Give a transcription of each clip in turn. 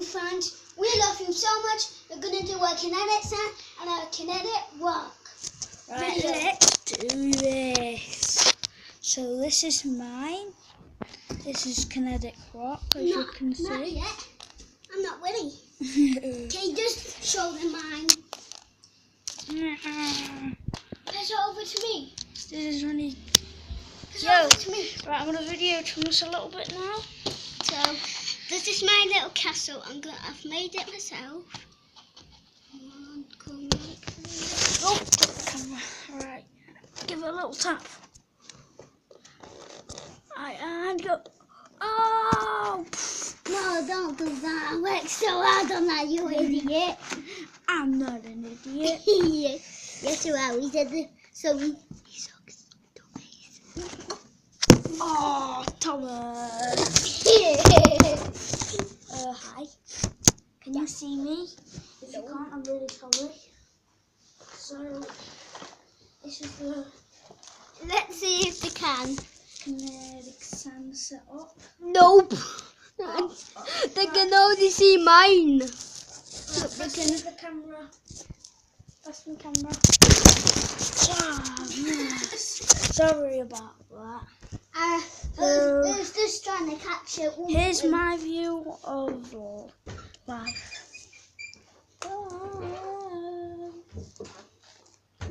fans. We love you so much. We're going to do a kinetic sound and a kinetic rock. Right, let's do this. So this is mine. This is kinetic rock, as you can see. Not yet. I'm not ready. Okay, just show them mine. Pass it over to me. This is really... Pass it over to me. Right, I'm going to video trim this a little bit now. So, this is my little castle. I've made it myself. Come on. Oh, camera. Right, give it a little tap. Right, and go. Oh! No, don't do that. I worked so hard on that, you idiot. I'm not an idiot. Yes, you are. We did it. So we sucks. Oh, Thomas. Hi. Can you see me? If you can't, I'm really sorry. So, this is the Let's see if they can. kinetic sand set up. Nope. They can only see mine. That's the camera. That's the camera. Oh, yes. Sorry about that. Who's just trying to catch it? Here's my view of life.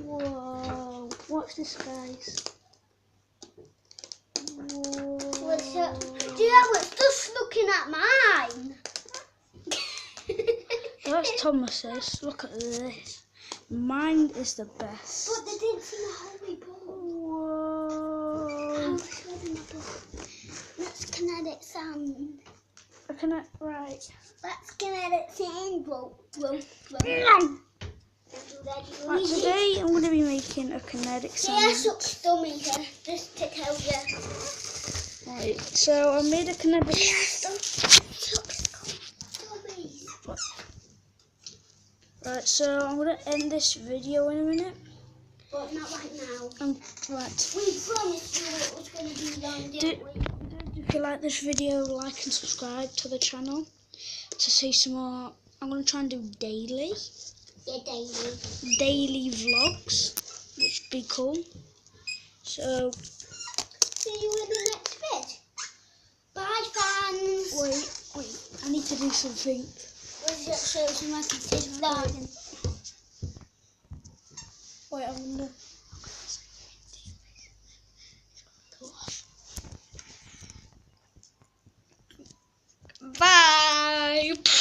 Whoa. Watch this, guys. What's up? Do you know what's just looking at mine? That's Thomas's. Look at this. Mine is the best. But they didn't see my holy ball. Whoa. I'll show them my ball. That's kinetic sand. Right. That's kinetic sand. Whoa. Right, today I'm going to be making a kinetic Yeah, sand. such dummy here, just to tell you. Right, so I made a kinetic Right, so I'm going to end this video in a minute. But not right now. Right. We promised you it was going to be long, didn't we? If you like this video, like and subscribe to the channel to see some more. I'm going to try and do daily vlogs, which would be cool. So, see you in the next vid. Bye, fans. wait, I need to do something. What's that show? Some like it's vlogging. Wait, I'm going to...